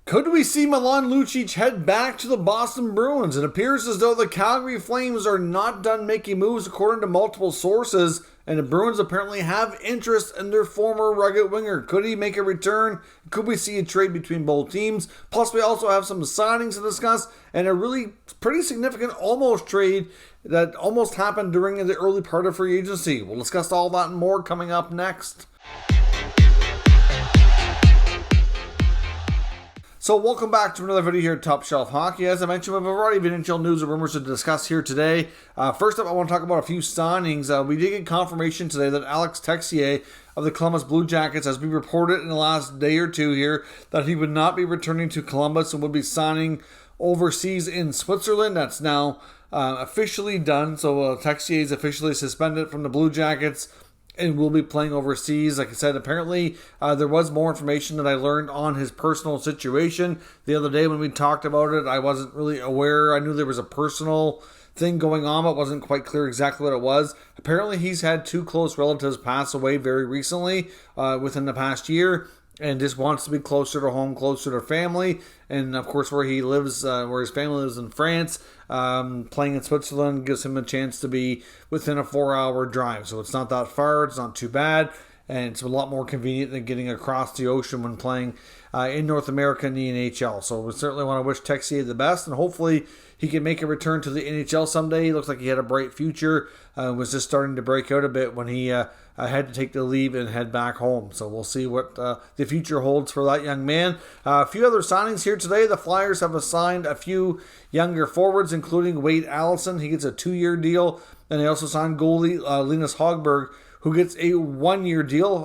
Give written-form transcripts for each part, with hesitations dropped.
Could we see Milan Lucic head back to the Boston Bruins? It appears as though the Calgary Flames are not done making moves according to multiple sources, and the Bruins apparently have interest in their former rugged winger. Could he make a return? Could we see a trade between both teams? Plus, we also have some signings to discuss, and a really pretty significant almost trade that almost happened during the early part of free agency. We'll discuss all that and more coming up next. So welcome back to another video here at Top Shelf Hockey. As I mentioned, we have a variety of NHL news and rumors to discuss here today. First up, I want to talk about a few signings. We did get confirmation today that Alex Texier of the Columbus Blue Jackets has been reported in the last day or two here that he would not be returning to Columbus and would be signing overseas in Switzerland. That's now officially done. So Texier is officially suspended from the Blue Jackets and will be playing overseas. Like I said, apparently there was more information that I learned on his personal situation. The other day when we talked about it, I wasn't really aware. I knew there was a personal thing going on, but it wasn't quite clear exactly what it was. Apparently he's had two close relatives pass away very recently within the past year, and just wants to be closer to home, closer to family. And of course, where he lives, where his family lives in France, playing in Switzerland gives him a chance to be within a 4-hour drive. So it's not that far, it's not too bad, and it's a lot more convenient than getting across the ocean when playing in North America in the NHL. So we certainly want to wish Texier the best, and hopefully he can make a return to the NHL someday. He looks like he had a bright future, was just starting to break out a bit when he had to take the leave and head back home. So we'll see what the future holds for that young man. A few other signings here today. The Flyers have assigned a few younger forwards, including Wade Allison. He gets a 2-year deal. And they also signed goalie Linus Hogberg, who gets a 1-year deal.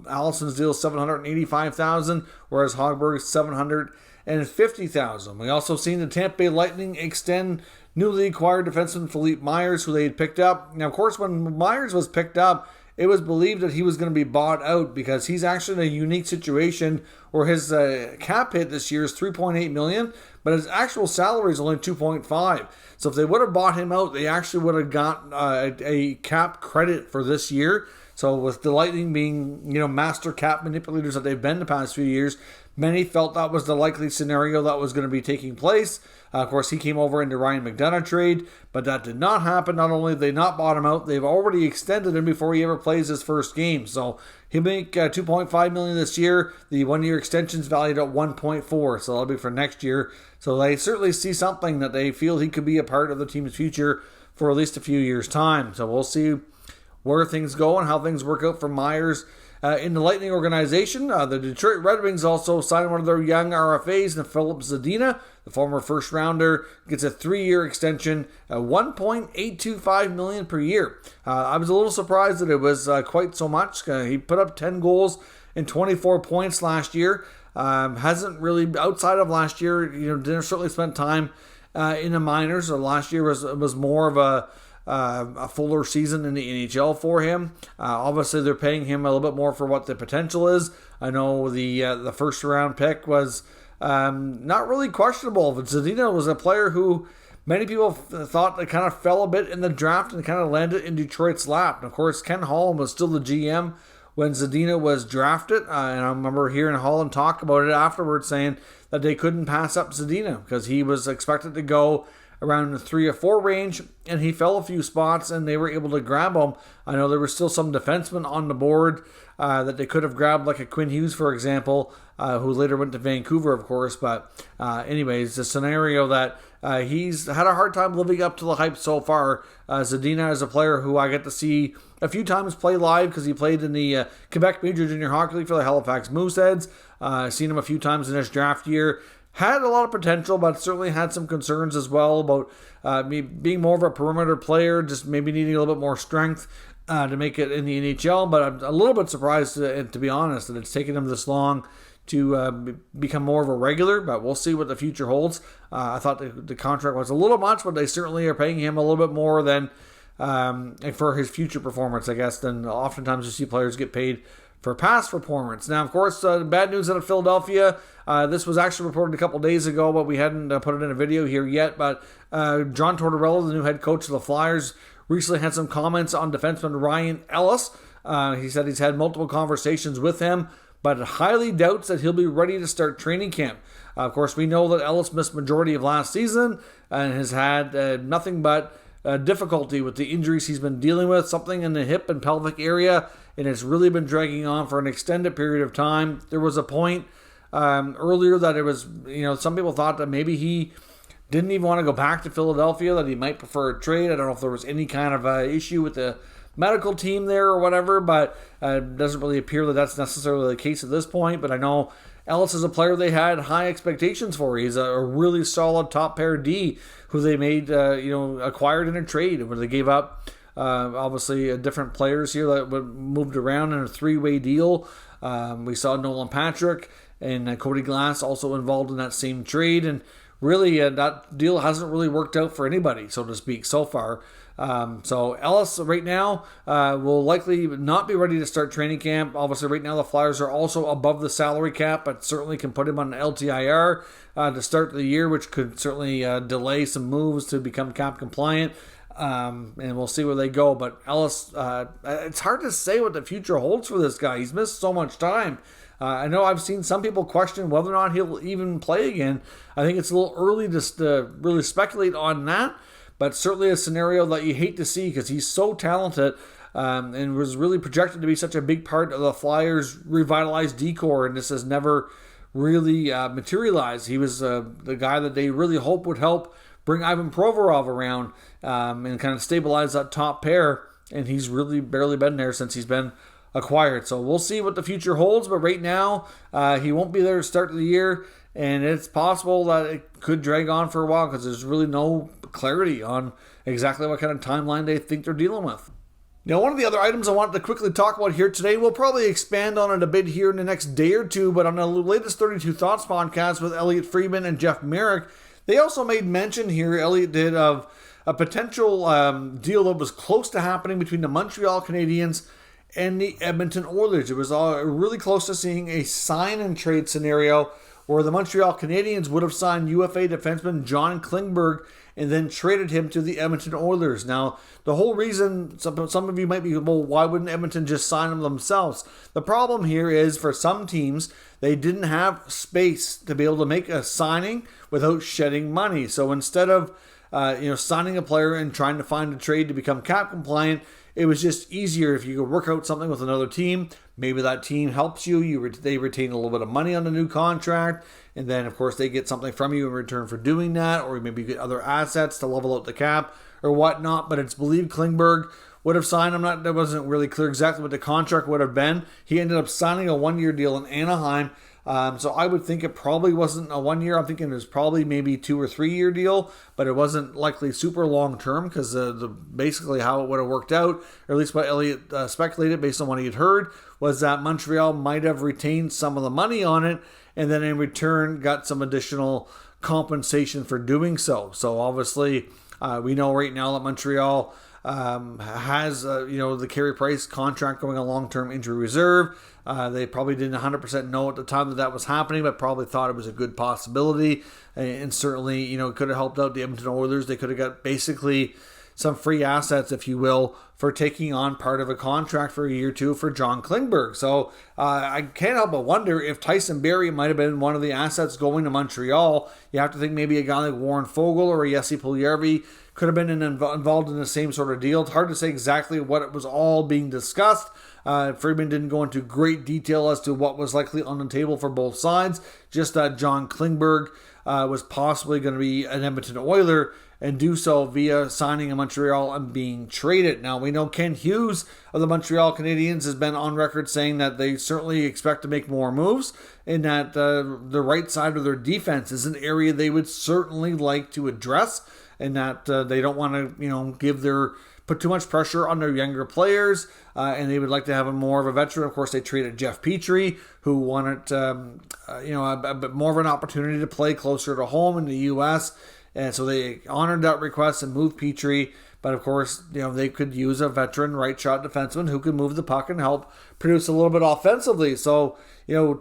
Allison's deal is $785,000, whereas Hogberg's $750,000. We also seen the Tampa Bay Lightning extend newly acquired defenseman Philippe Myers, who they had picked up. Now, of course, when Myers was picked up, it was believed that he was going to be bought out because he's actually in a unique situation where his cap hit this year is $3.8 million, but his actual salary is only $2.5. So if they would have bought him out, they actually would have got a cap credit for this year. So with the Lightning being, master cap manipulators that they've been the past few years, many felt that was the likely scenario that was going to be taking place. Of course, he came over in the Ryan McDonagh trade, but that did not happen. Not only did they not bought him out, they've already extended him before he ever plays his first game. So he'll make $2.5 million this year. The 1-year extension is valued at $1.4, so that'll be for next year. So they certainly see something that they feel he could be a part of the team's future for at least a few years' time. So we'll see where things go and how things work out for Myers in the Lightning organization. The Detroit Red Wings also signed one of their young RFAs, Philip Zadina. The former first-rounder gets a 3-year extension, $1.825 million per year. I was a little surprised that it was quite so much. He put up 10 goals and 24 points last year. Hasn't really, outside of last year, didn't certainly spend time in the minors. So last year was more of a fuller season in the NHL for him. Obviously, they're paying him a little bit more for what the potential is. I know the first round pick was not really questionable, but Zadina was a player who many people thought that kind of fell a bit in the draft and kind of landed in Detroit's lap. And of course, Ken Holland was still the GM when Zadina was drafted, and I remember hearing Holland talk about it afterwards, saying that they couldn't pass up Zadina because he was expected to go around the 3 or 4 range, and he fell a few spots, and they were able to grab him. I know there were still some defensemen on the board that they could have grabbed, like a Quinn Hughes, for example, who later went to Vancouver, of course. But anyways, the scenario that he's had a hard time living up to the hype so far. Zadina is a player who I get to see a few times play live because he played in the Quebec Major Junior Hockey League for the Halifax Mooseheads. Seen him a few times in his draft year. Had a lot of potential, but certainly had some concerns as well about being more of a perimeter player, just maybe needing a little bit more strength to make it in the NHL. But I'm a little bit surprised, to be honest, that it's taken him this long to become more of a regular, but we'll see what the future holds. I thought the contract was a little much, but they certainly are paying him a little bit more than for his future performance, I guess, than oftentimes you see players get paid for past performance. Now, of course, bad news out of Philadelphia. This was actually reported a couple days ago, but we hadn't put it in a video here yet. But John Tortorella, the new head coach of the Flyers, recently had some comments on defenseman Ryan Ellis. He said he's had multiple conversations with him, but highly doubts that he'll be ready to start training camp. Of course, we know that Ellis missed majority of last season and has had nothing but difficulty with the injuries he's been dealing with, something in the hip and pelvic area, and it's really been dragging on for an extended period of time. There was a point earlier that it was, some people thought that maybe he didn't even want to go back to Philadelphia, that he might prefer a trade. I don't know if there was any kind of issue with the medical team there or whatever, but it doesn't really appear that that's necessarily the case at this point. But I know Ellis is a player they had high expectations for. He's a really solid top pair D who they made, acquired in a trade where they gave up, obviously, different players here that moved around in a three-way deal. We saw Nolan Patrick and Cody Glass also involved in that same trade, and really, that deal hasn't really worked out for anybody, so to speak, so far. So Ellis right now will likely not be ready to start training camp. Obviously, right now the Flyers are also above the salary cap, but certainly can put him on an LTIR to start the year, which could certainly delay some moves to become cap compliant. And we'll see where they go. But Ellis, it's hard to say what the future holds for this guy. He's missed so much time. I know I've seen some people question whether or not he'll even play again. I think it's a little early to really speculate on that, but certainly a scenario that you hate to see because he's so talented and was really projected to be such a big part of the Flyers' revitalized decor, and this has never really materialized. He was the guy that they really hope would help bring Ivan Provorov around and kind of stabilize that top pair, and he's really barely been there since he's been acquired. So we'll see what the future holds, but right now he won't be there to start the year, and it's possible that it could drag on for a while because there's really no clarity on exactly what kind of timeline they think they're dealing with. Now, one of the other items I wanted to quickly talk about here today, we'll probably expand on it a bit here in the next day or two, but on the latest 32 Thoughts podcast with Elliotte Friedman and Jeff Merrick, they also made mention here, Elliotte did, of a potential deal that was close to happening between the Montreal Canadiens and the Edmonton Oilers. It was really close to seeing a sign-and-trade scenario where the Montreal Canadiens would have signed UFA defenseman John Klingberg and then traded him to the Edmonton Oilers. Now, the whole reason, some of you might be, well, why wouldn't Edmonton just sign him themselves? The problem here is, for some teams, they didn't have space to be able to make a signing without shedding money. So instead of signing a player and trying to find a trade to become cap compliant, it was just easier if you could work out something with another team. Maybe that team helps you. They retain a little bit of money on the new contract, and then, of course, they get something from you in return for doing that, or maybe you get other assets to level out the cap or whatnot. But it's believed Klingberg would have signed. That wasn't really clear exactly what the contract would have been. He ended up signing a one-year deal in Anaheim. So I would think it probably wasn't a 1 year. I'm thinking it was probably maybe 2 or 3 year deal, but it wasn't likely super long term because basically how it would have worked out, or at least what Elliotte speculated based on what he had heard, was that Montreal might have retained some of the money on it and then in return got some additional compensation for doing so. So obviously we know right now that Montreal has the Carey Price contract going on long-term injury reserve. They probably didn't 100% know at the time that was happening, but probably thought it was a good possibility, and certainly it could have helped out the Edmonton Oilers. They could have got basically some free assets, if you will, for taking on part of a contract for a year or two for John Klingberg. So I can't help but wonder if Tyson Barrie might have been one of the assets going to Montreal. You have to think maybe a guy like Warren Foegele or Jesse Puljujarvi could have been involved in the same sort of deal. It's hard to say exactly what it was all being discussed. Friedman didn't go into great detail as to what was likely on the table for both sides, just that John Klingberg was possibly going to be an Edmonton Oiler and do so via signing in Montreal and being traded. Now, we know Ken Hughes of the Montreal Canadiens has been on record saying that they certainly expect to make more moves and that the right side of their defense is an area they would certainly like to address, and that they don't want to, put too much pressure on their younger players, and they would like to have more of a veteran. Of course, they traded Jeff Petrie, who wanted, a bit more of an opportunity to play closer to home in the U.S., and so they honored that request and moved Petrie. But of course, they could use a veteran right shot defenseman who could move the puck and help produce a little bit offensively. So,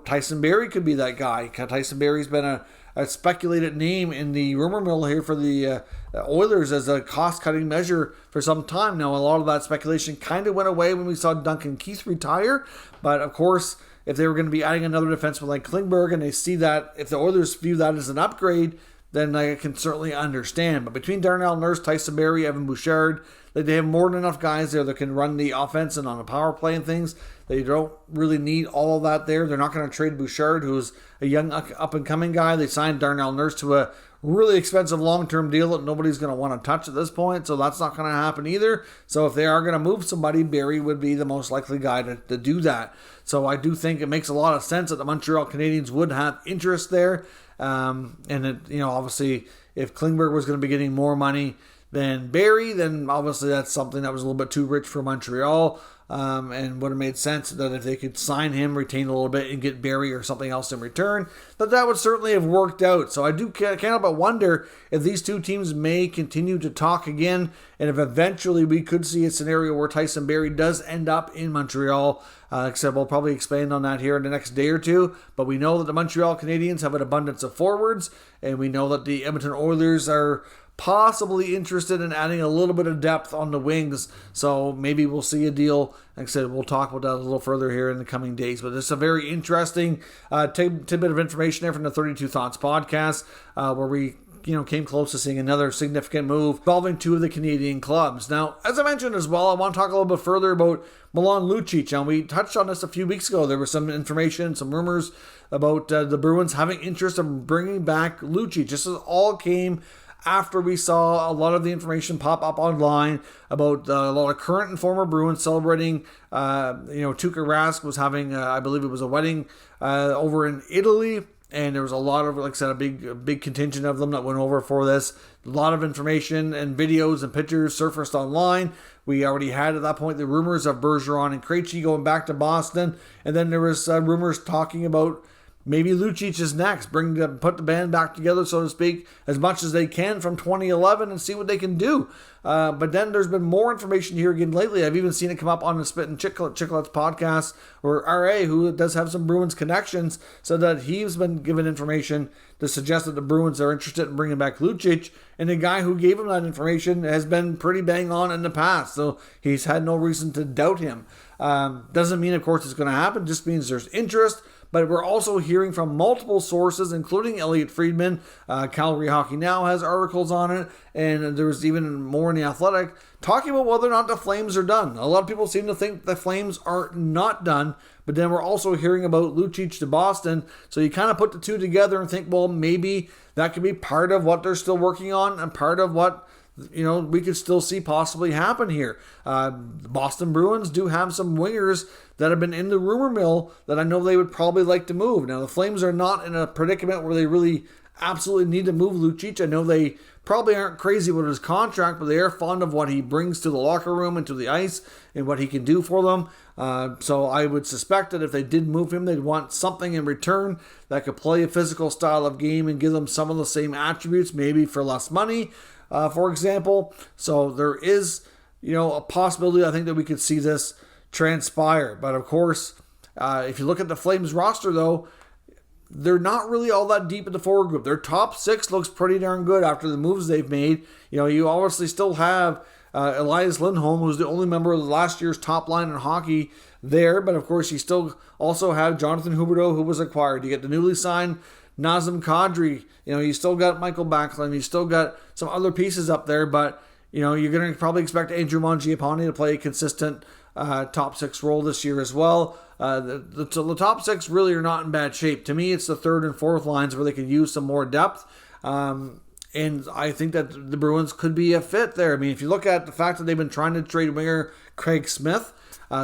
Tyson Barrie could be that guy. Tyson Barrie's been a speculated name in the rumor mill here for the Oilers as a cost-cutting measure for some time now. A lot of that speculation kind of went away when we saw Duncan Keith retire. But of course, if they were going to be adding another defenseman like Klingberg, and they see that, if the Oilers view that as an upgrade, then I can certainly understand. But between Darnell Nurse, Tyson Barrie, Evan Bouchard, they have more than enough guys there that can run the offense and on the power play and things. They don't really need all of that there. They're not going to trade Bouchard, who's a young up-and-coming guy. They signed Darnell Nurse to a really expensive long-term deal that nobody's going to want to touch at this point, so that's not going to happen either. So if they are going to move somebody, Barrie would be the most likely guy to do that. So I do think it makes a lot of sense that the Montreal Canadiens would have interest there. And it, obviously, if Klingberg was going to be getting more money than Barrie, then obviously that's something that was a little bit too rich for Montreal. And would have made sense that if they could sign him, retain a little bit, and get Barrie or something else in return, that would certainly have worked out. So I can't help but wonder if these two teams may continue to talk again, and if eventually we could see a scenario where Tyson Barrie does end up in Montreal. Except we'll probably expand on that here in the next day or two. But we know that the Montreal Canadiens have an abundance of forwards, and we know that the Edmonton Oilers are possibly interested in adding a little bit of depth on the wings. So maybe we'll see a deal. Like I said, we'll talk about that a little further here in the coming days. But it's a very interesting tidbit of information there from the 32 Thoughts podcast, where we came close to seeing another significant move involving two of the Canadian clubs. Now, as I mentioned as well, I want to talk a little bit further about Milan Lucic. And we touched on this a few weeks ago. There was some information, some rumors about the Bruins having interest in bringing back Lucic. This all came after we saw a lot of the information pop up online about a lot of current and former Bruins celebrating. Tuukka Rask was having, I believe it was a wedding over in Italy. And there was a lot of, like I said, a big contingent of them that went over for this. A lot of information and videos and pictures surfaced online. We already had at that point the rumors of Bergeron and Krejci going back to Boston. And then there was rumors talking about maybe Lucic is next. Put the band back together, so to speak, as much as they can from 2011 and see what they can do. But then there's been more information here again lately. I've even seen it come up on the Spit and Chicklets podcast, where RA, who does have some Bruins connections, said that he's been given information to suggest that the Bruins are interested in bringing back Lucic. And the guy who gave him that information has been pretty bang on in the past, so he's had no reason to doubt him. Doesn't mean, of course, it's going to happen. Just means there's interest. But we're also hearing from multiple sources, including Elliot Friedman. Calgary Hockey Now has articles on it. And there's even more in The Athletic talking about whether or not the Flames are done. A lot of people seem to think the Flames are not done. But then we're also hearing about Lucic to Boston. So you kind of put the two together and think, well, maybe that could be part of what they're still working on and part of what we could still see possibly happen here. The Boston Bruins do have some wingers that have been in the rumor mill that I know they would probably like to move. Now, the Flames are not in a predicament where they really absolutely need to move Lucic. I know they probably aren't crazy with his contract, but they are fond of what he brings to the locker room and to the ice and what he can do for them. So I would suspect that if they did move him, they'd want something in return that could play a physical style of game and give them some of the same attributes, maybe for less money. For example. So there is, a possibility, I think, that we could see this transpire. But of course, if you look at the Flames roster, though, they're not really all that deep in the forward group. Their top six looks pretty darn good after the moves they've made. You obviously still have Elias Lindholm, who's the only member of last year's top line in hockey there. But of course, you still also have Jonathan Huberdeau, who was acquired. You get the newly signed Nazem Kadri. You still got Michael Backlund. You still got some other pieces up there, but you're going to probably expect Andrew Mangiapane to play a consistent top six role this year as well. The top six really are not in bad shape. To me, it's the third and fourth lines where they could use some more depth. And I think that the Bruins could be a fit there. I mean, if you look at the fact that they've been trying to trade winger Craig Smith,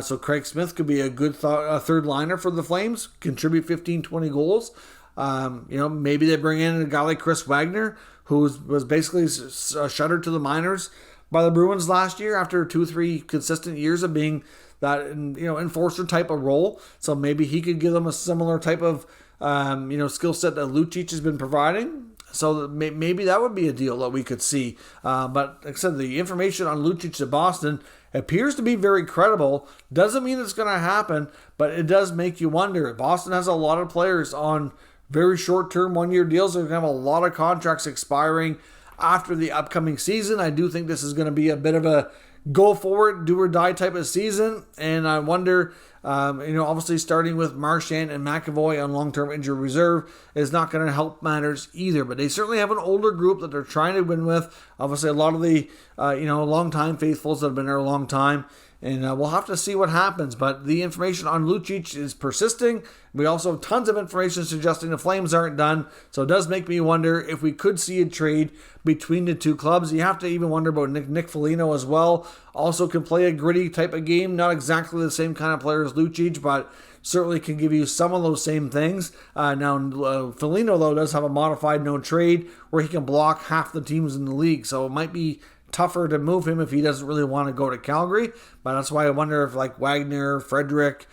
so Craig Smith could be a good third liner for the Flames, contribute 15-20 goals. Maybe they bring in a guy like Chris Wagner, who was basically shuttered to the minors by the Bruins last year after 2-3 consistent years of being that enforcer type of role. So maybe he could give them a similar type of skill set that Lucic has been providing. So maybe that would be a deal that we could see. But like I said, the information on Lucic to Boston appears to be very credible. Doesn't mean it's going to happen, but it does make you wonder. Boston has a lot of players on very short-term one-year deals. They're going to have a lot of contracts expiring after the upcoming season. I do think this is going to be a bit of a go forward, do or die type of season. And I wonder, obviously starting with Marchand and McAvoy on long-term injury reserve is not going to help matters either. But they certainly have an older group that they're trying to win with. Obviously, a lot of the, long-time faithfuls that have been there a long time. And we'll have to see what happens. But the information on Lucic is persisting. We also have tons of information suggesting the Flames aren't done. So it does make me wonder if we could see a trade between the two clubs. You have to even wonder about Nick Foligno as well. Also can play a gritty type of game. Not exactly the same kind of player as Lucic, but certainly can give you some of those same things. Now, Foligno, though, does have a modified no trade where he can block half the teams in the league. So it might be tougher to move him if he doesn't really want to go to Calgary. But that's why I wonder if like Wagner, Frederick,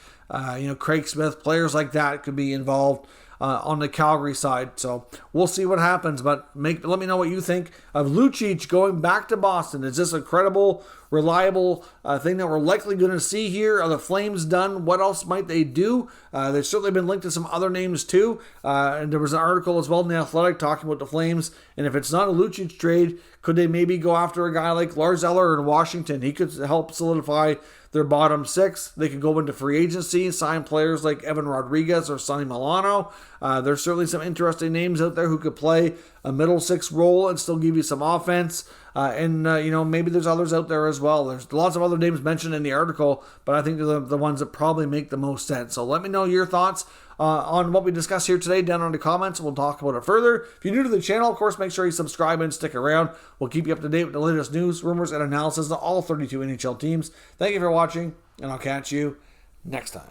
Craig Smith, players like that could be involved on the Calgary side. So we'll see what happens. But let me know what you think of Lucic going back to Boston. Is this a credible, reliable thing that we're likely going to see here? Are the Flames done? What else might they do? They've certainly been linked to some other names too. And there was an article as well in The Athletic talking about the Flames. And if it's not a Lucic trade, could they maybe go after a guy like Lars Eller in Washington? He could help solidify their bottom six. They could go into free agency, sign players like Evan Rodriguez or Sonny Milano. There's certainly some interesting names out there who could play a middle six role and still give you some offense. Maybe there's others out there as well. There's lots of other names mentioned in the article, but I think they're the ones that probably make the most sense. So let me know your thoughts on what we discussed here today down in the comments. We'll talk about it further. If you're new to the channel, of course, make sure you subscribe and stick around. We'll keep you up to date with the latest news, rumors, and analysis of all 32 NHL teams. Thank you for watching, and I'll catch you next time.